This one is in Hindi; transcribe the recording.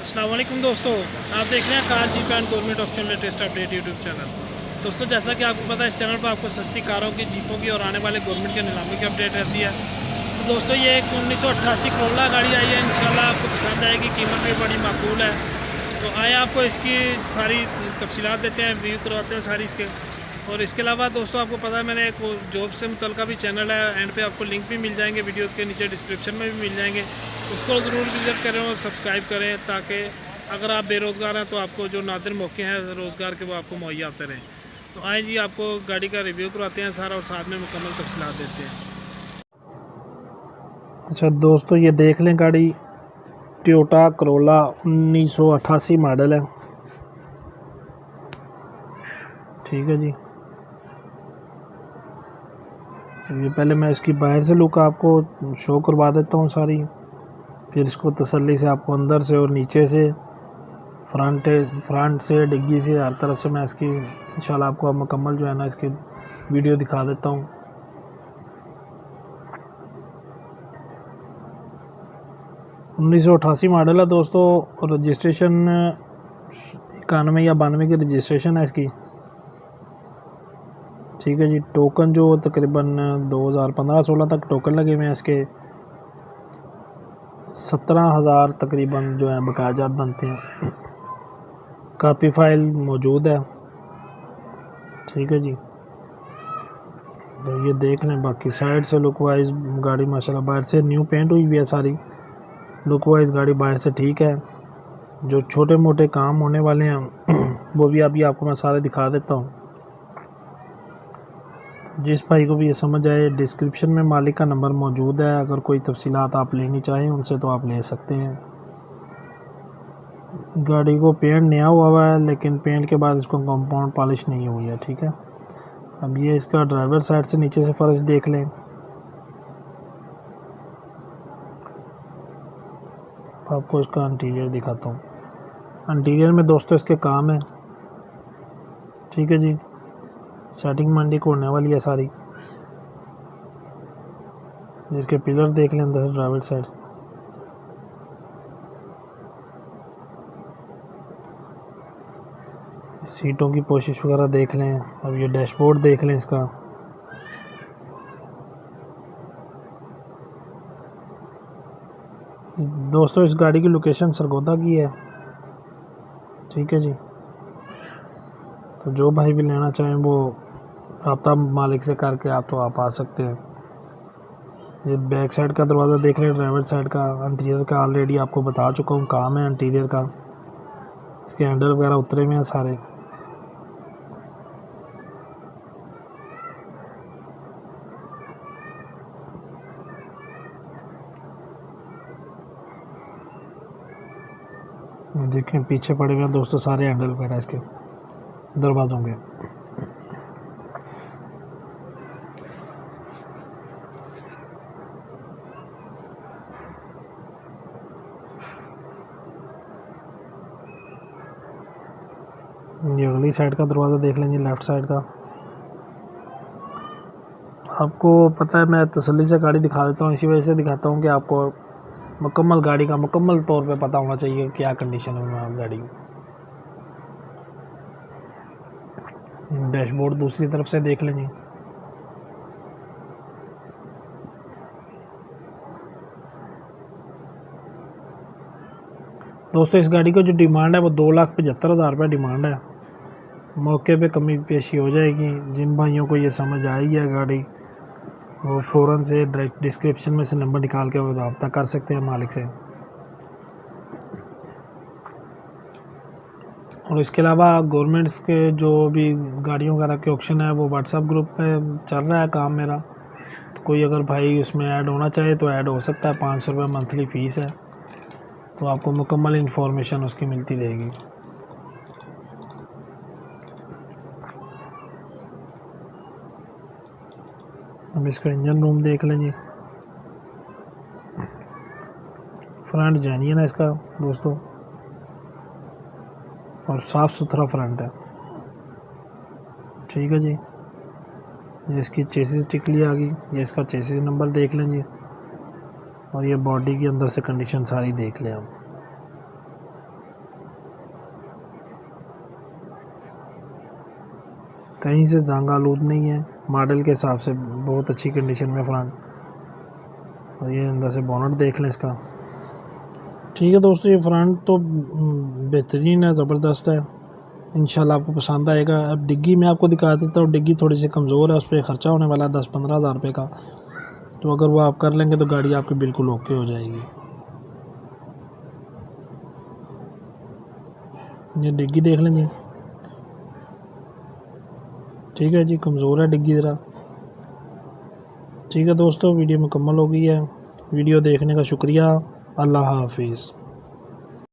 अस्सलाम वालेकुम दोस्तों, आप देख रहे हैं car jeep and government option latest update YouTube channel. दोस्तों, जैसा कि आपको पता है, इस चैनल पर आपको सस्ती कारों की, जीपों की और आने वाले गवर्नमेंट के नीलामी की अपडेट रहती है। तो दोस्तों, ये एक 1988 कोरोला गाड़ी आई है। इंशाल्लाह आपको पसंद आएगी, कीमत भी बड़ी माकूल है। तो आए आपको इसकी सारी तफसीलात देते हैं, व्यू करवाते हैं सारी इसके। और इसके अलावा दोस्तों, आपको पता है मैंने एक जॉब से मुतल्लिका भी चैनल है, एंड पे आपको लिंक भी मिल जाएंगे, वीडियोस के नीचे डिस्क्रिप्शन में भी मिल जाएंगे। उसको ज़रूर विज़िट करें और सब्सक्राइब करें, ताकि अगर आप बेरोज़गार हैं तो आपको जो नादिर मौके हैं रोज़गार के, वो आपको मुहैया होते रहें। तो आए जी, आपको गाड़ी का रिव्यू करवाते हैं सारा, और साथ में मुकम्मल तफसीलात देते हैं। अच्छा दोस्तों, ये देख लें गाड़ी टोयोटा करोला 1988 मॉडल है। ठीक है जी। ये पहले मैं इसकी बाहर से लुक आपको शो करवा देता हूँ सारी, फिर इसको तसल्ली से आपको अंदर से और नीचे से, फ्रंट से, डिग्गी से, हर तरफ से मैं इसकी इंशाल्लाह आपको मुकम्मल जो है ना इसकी वीडियो दिखा देता हूँ। उन्नीस सौ 88 मॉडल है दोस्तों, और रजिस्ट्रेशन 91 या 92 की रजिस्ट्रेशन है इसकी। ठीक है जी। टोकन जो तकरीबन 2015-16 तक टोकन लगे हुए हैं इसके। 17,000 तकरीबन जो है बकायाजात बनते हैं। कापी फाइल मौजूद है। ठीक है जी। तो ये देख लें। बाकी साइड से लुक वाइज गाड़ी माशाल्लाह बाहर से न्यू पेंट हुई हुई है सारी। लुक वाइज गाड़ी बाहर से ठीक है। जो छोटे मोटे काम होने वाले हैं वो भी अभी आपको मैं सारे दिखा देता हूँ। जिस भाई को भी ये समझ आए, डिस्क्रिप्शन में मालिक का नंबर मौजूद है। अगर कोई तफसीलात आप लेनी चाहें उनसे तो आप ले सकते हैं। गाड़ी को पेंट नया हुआ है, लेकिन पेंट के बाद इसको कंपाउंड पॉलिश नहीं हुई है। ठीक है। अब ये इसका ड्राइवर साइड से नीचे से फर्श देख लें। आपको इसका इंटीरियर दिखाता हूँ। इंटीरियर में दोस्तों इसके काम है। ठीक है जी। सेटिंग मंडी को होने वाली है सारी। जिसके पिलर देख लें अंदर से ड्राइवर साइड। सीटों की पोशिश वगैरह देख लें। अब ये डैशबोर्ड देख लें इसका। दोस्तों, इस गाड़ी की लोकेशन सरगोदा की है। ठीक है जी। तो जो भाई भी लेना चाहें वो रब्ता मालिक से करके आप आ सकते हैं। ये बैक साइड का दरवाज़ा देख लें, ड्राइवर साइड का। इंटीरियर का ऑलरेडी आपको बता चुका हूँ, काम है इंटीरियर का। इसके हैंडल वगैरह उतरे हुए हैं सारे। देखें पीछे पड़े हुए हैं दोस्तों सारे हैंडल वगैरह इसके दरवाज़ों के। ये अगली साइड का दरवाज़ा देख लेंगे, लेफ़्ट साइड का। आपको पता है मैं तसल्ली से गाड़ी दिखा देता हूँ, इसी वजह से दिखाता हूँ कि आपको मुकम्मल गाड़ी का मुकम्मल तौर पे पता होना चाहिए क्या कंडीशन में आप गाड़ी। डैशबोर्ड दूसरी तरफ से देख लेंगे। दोस्तों, इस गाड़ी का जो डिमांड है वो 2,75,000 रुपये डिमांड है। मौके पे कमी पेशी हो जाएगी। जिन भाइयों को ये समझ आई है गाड़ी, वो फ़ौरन से डायरेक्ट डिस्क्रिप्शन में से नंबर निकाल के वो रब्ता कर सकते हैं मालिक से। और इसके अलावा गवर्नमेंट्स के जो भी गाड़ियों वगैरह के ऑप्शन है वो व्हाट्सएप ग्रुप पे चल रहा है काम मेरा। तो कोई अगर भाई उसमें ऐड होना चाहे तो ऐड हो सकता है। 500 रुपये मंथली फ़ीस है। तो आपको मुकम्मल इन्फॉर्मेशन उसकी मिलती रहेगी। अब इसका इंजन रूम देख लें जी। फ्रंट जेन्युइन है इसका दोस्तों, और साफ़ सुथरा फ्रंट है। ठीक है जी। ये इसकी चेसिस टिकली आ गई। ये इसका चेसिस नंबर देख लें जी। और ये बॉडी के अंदर से कंडीशन सारी देख लें आप। कहीं से जंग आलूद नहीं है, मॉडल के हिसाब से बहुत अच्छी कंडीशन में फ्रंट। और ये अंदर से बोनट देख लें इसका। ठीक है दोस्तों, ये फ्रंट तो बेहतरीन है, ज़बरदस्त है, इंशाल्लाह आपको पसंद आएगा। अब डिग्गी मैं आपको दिखा देता हूँ, डिग्गी थोड़ी सी कमज़ोर है, उस पर ख़र्चा होने वाला है 10-15 हज़ार रुपये का। तो अगर वो आप कर लेंगे तो गाड़ी आपकी बिल्कुल ओके हो जाएगी। ये डिग्गी देख लें जी, ठीक है जी, कमज़ोर है डिग्गी ज़रा। ठीक है दोस्तों, वीडियो मुकम्मल हो गई है। वीडियो देखने का शुक्रिया। अल्लाह हाफिज़।